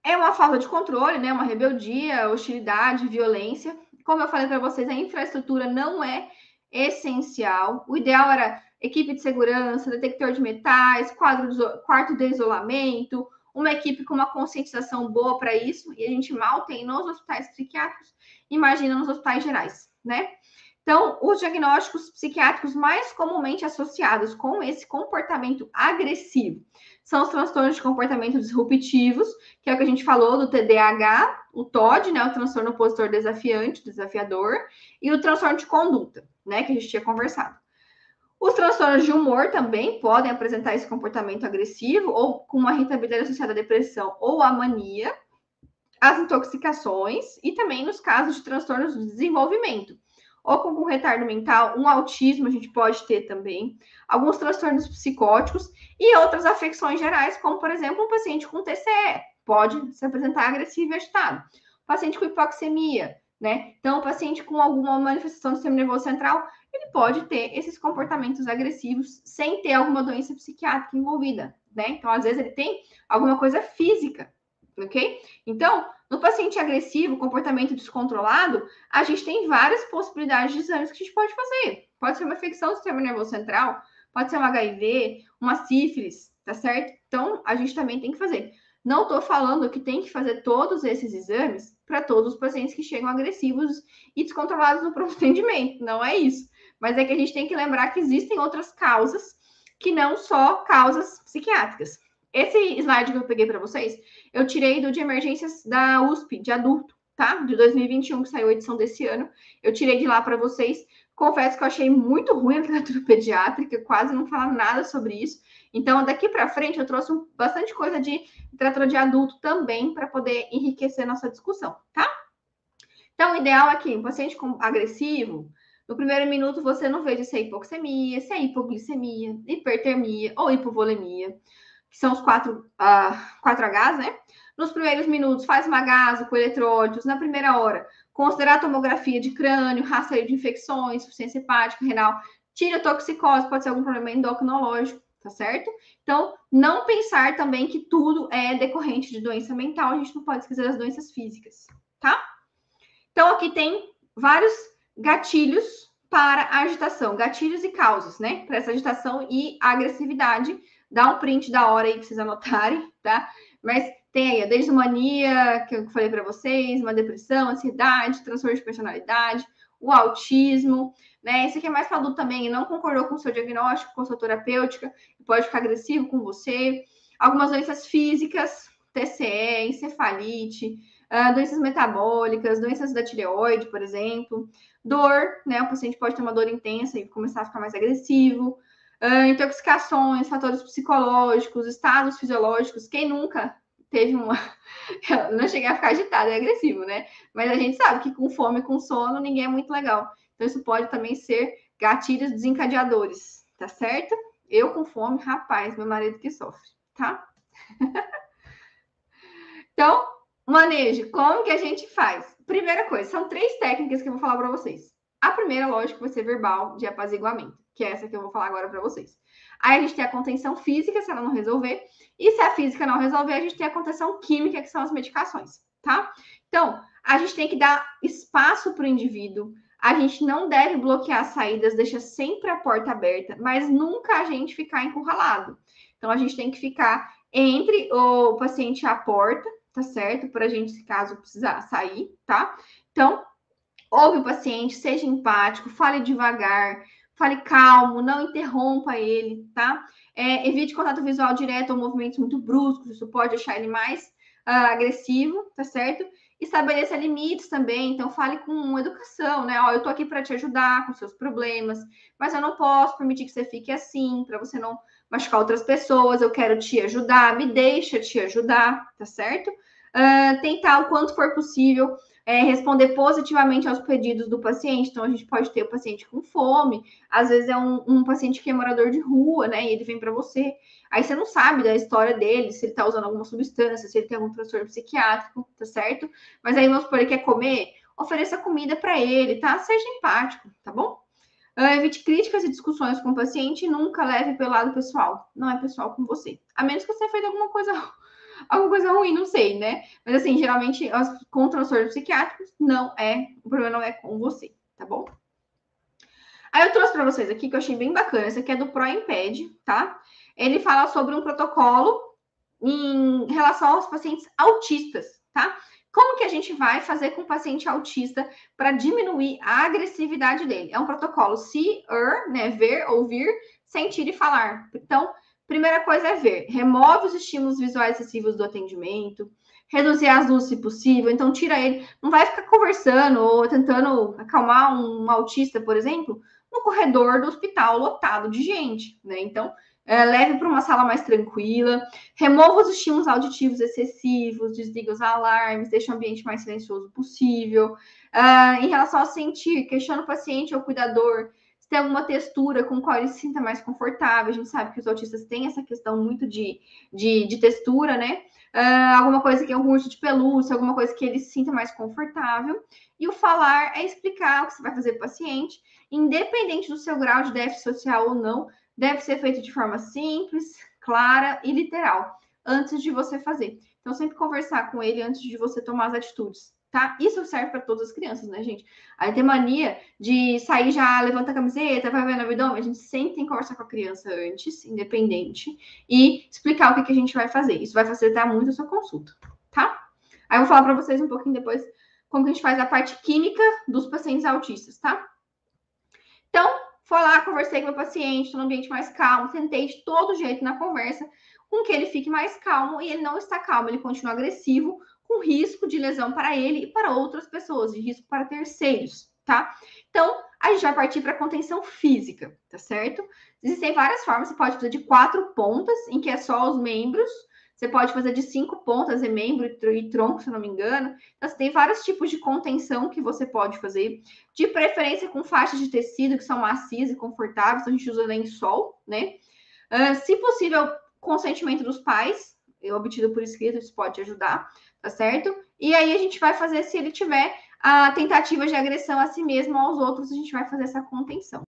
É uma falta de controle, né? Uma rebeldia, hostilidade, violência. Como eu falei para vocês, a infraestrutura não é essencial. O ideal era equipe de segurança, detector de metais, quarto de isolamento, uma equipe com uma conscientização boa para isso, e a gente mal tem nos hospitais psiquiátricos, imagina nos hospitais gerais, né? Então, os diagnósticos psiquiátricos mais comumente associados com esse comportamento agressivo são os transtornos de comportamento disruptivos, que é o que a gente falou do TDAH, o TOD, né, o transtorno opositor desafiante, desafiador, e o transtorno de conduta, né, que a gente tinha conversado. Os transtornos de humor também podem apresentar esse comportamento agressivo ou com uma irritabilidade associada à depressão ou à mania, as intoxicações e também nos casos de transtornos de desenvolvimento, ou com retardo mental, um autismo a gente pode ter também, alguns transtornos psicóticos e outras afecções gerais, como, por exemplo, um paciente com TCE pode se apresentar agressivo e agitado. Paciente com hipoxemia, né? Então, o paciente com alguma manifestação do sistema nervoso central, ele pode ter esses comportamentos agressivos sem ter alguma doença psiquiátrica envolvida, né? Então, às vezes, ele tem alguma coisa física, ok? Então, no paciente agressivo, comportamento descontrolado, a gente tem várias possibilidades de exames que a gente pode fazer. Pode ser uma infecção do sistema nervoso central, pode ser um HIV, uma sífilis, tá certo? Então, a gente também tem que fazer. Não estou falando que tem que fazer todos esses exames para todos os pacientes que chegam agressivos e descontrolados no pronto atendimento. Não é isso. Mas é que a gente tem que lembrar que existem outras causas que não só causas psiquiátricas. Esse slide que eu peguei para vocês, eu tirei do de emergências da USP, de adulto, tá? De 2021, que saiu a edição desse ano. Eu tirei de lá para vocês. Confesso que eu achei muito ruim a literatura pediátrica, quase não fala nada sobre isso. Então, daqui para frente, eu trouxe bastante coisa de literatura de adulto também, para poder enriquecer nossa discussão, tá? Então, o ideal aqui, um paciente agressivo, no primeiro minuto você não veja se é hipoxemia, se é hipoglicemia, hipertermia ou hipovolemia, que são os 4Hs, né? Nos primeiros minutos, faz uma gaso com eletrólitos. Na primeira hora, considerar a tomografia de crânio, rastreio de infecções, insuficiência hepática, renal, tira toxicose, pode ser algum problema endocrinológico, tá certo? Então, não pensar também que tudo é decorrente de doença mental, a gente não pode esquecer das doenças físicas, tá? Então, aqui tem vários gatilhos para a agitação, gatilhos e causas, né? Para essa agitação e agressividade. Dá um print da hora aí para vocês anotarem, tá? Mas tem aí, desde mania, que eu falei para vocês, uma depressão, ansiedade, transtorno de personalidade, o autismo, né? Esse aqui é mais para adulto também, não concordou com o seu diagnóstico, com a sua terapêutica, pode ficar agressivo com você. Algumas doenças físicas, TCE, encefalite, doenças metabólicas, doenças da tireoide, por exemplo, dor, né? O paciente pode ter uma dor intensa e começar a ficar mais agressivo, intoxicações, fatores psicológicos, estados fisiológicos. Quem nunca teve uma. Eu não cheguei a ficar agitada, é agressivo, né? Mas a gente sabe que com fome, com sono, ninguém é muito legal. Então, isso pode também ser gatilhos desencadeadores, tá certo? Eu com fome, rapaz, meu marido que sofre, tá? Então, manejo, como que a gente faz? Primeira coisa, são 3 técnicas que eu vou falar para vocês. A primeira, lógico, vai ser verbal de apaziguamento, que é essa que eu vou falar agora para vocês. Aí a gente tem a contenção física, se ela não resolver, e se a física não resolver, a gente tem a contenção química, que são as medicações, tá? Então, a gente tem que dar espaço para o indivíduo, a gente não deve bloquear as saídas, deixa sempre a porta aberta, mas nunca a gente ficar encurralado. Então, a gente tem que ficar entre o paciente e a porta, tá certo? Para a gente, caso precisar sair, tá? Então, ouve o paciente, seja empático, fale devagar, fale calmo, não interrompa ele, tá? Evite contato visual direto ou movimentos muito bruscos, isso pode deixar ele mais agressivo, tá certo? Estabeleça limites também, então fale com educação, né? Ó, eu tô aqui para te ajudar com seus problemas, mas eu não posso permitir que você fique assim, para você não machucar outras pessoas, eu quero te ajudar, me deixa te ajudar, tá certo? Tentar o quanto for possível responder positivamente aos pedidos do paciente. Então, a gente pode ter o paciente com fome, às vezes é um paciente que é morador de rua, né? E ele vem para você. Aí você não sabe da história dele, se ele está usando alguma substância, se ele tem algum transtorno psiquiátrico, tá certo? Mas aí, vamos supor, ele quer comer, ofereça comida para ele, tá? Seja empático, tá bom? Evite críticas e discussões com o paciente e nunca leve pelo lado pessoal. Não é pessoal com você. A menos que você tenha feito alguma coisa alguma coisa ruim, não sei, né? Mas assim, geralmente com transtornos psiquiátricos o problema não é com você, tá bom? Aí eu trouxe para vocês aqui que eu achei bem bacana. Esse aqui é do ProImped, tá? Ele fala sobre um protocolo em relação aos pacientes autistas, tá? Como que a gente vai fazer com o paciente autista para diminuir a agressividade dele? É um protocolo see, né? Ver, ouvir, sentir e falar. Então, primeira coisa é ver. Remove os estímulos visuais excessivos do atendimento, reduzir as luzes se possível. Então, tira ele. Não vai ficar conversando ou tentando acalmar um autista, por exemplo, no corredor do hospital lotado de gente, né? Então, leve para uma sala mais tranquila, remova os estímulos auditivos excessivos, desliga os alarmes, deixa o ambiente mais silencioso possível. Em relação a sentir, questiona o paciente ou o cuidador se tem alguma textura com qual ele se sinta mais confortável. A gente sabe que os autistas têm essa questão muito de textura, né? Alguma coisa que é um urso de pelúcia, alguma coisa que ele se sinta mais confortável. E o falar é explicar o que você vai fazer para o paciente, independente do seu grau de déficit social ou não, deve ser feito de forma simples, clara e literal, antes de você fazer. Então, sempre conversar com ele antes de você tomar as atitudes, tá? Isso serve para todas as crianças, né, gente? Aí tem mania de sair já, levanta a camiseta, vai ver no abdômen. A gente sempre tem que conversar com a criança antes, independente, e explicar o que a gente vai fazer. Isso vai facilitar muito a sua consulta, tá? Aí eu vou falar para vocês um pouquinho depois como que a gente faz a parte química dos pacientes autistas, tá? Então, foi lá, conversei com o meu paciente, estou no ambiente mais calmo, tentei de todo jeito na conversa com que ele fique mais calmo e ele não está calmo, ele continua agressivo, com risco de lesão para ele e para outras pessoas, de risco para terceiros, tá? Então, a gente vai partir para contenção física, tá certo? Existem várias formas, você pode fazer de 4 pontas, em que é só os membros, você pode fazer de 5 pontas, é membro e tronco, se não me engano. Então, você tem vários tipos de contenção que você pode fazer, de preferência com faixas de tecido que são macias e confortáveis, então a gente usa lençol, né? Se possível, consentimento dos pais, obtido por escrito, isso pode ajudar, tá certo? E aí a gente vai fazer, se ele tiver a tentativa de agressão a si mesmo ou aos outros, a gente vai fazer essa contenção,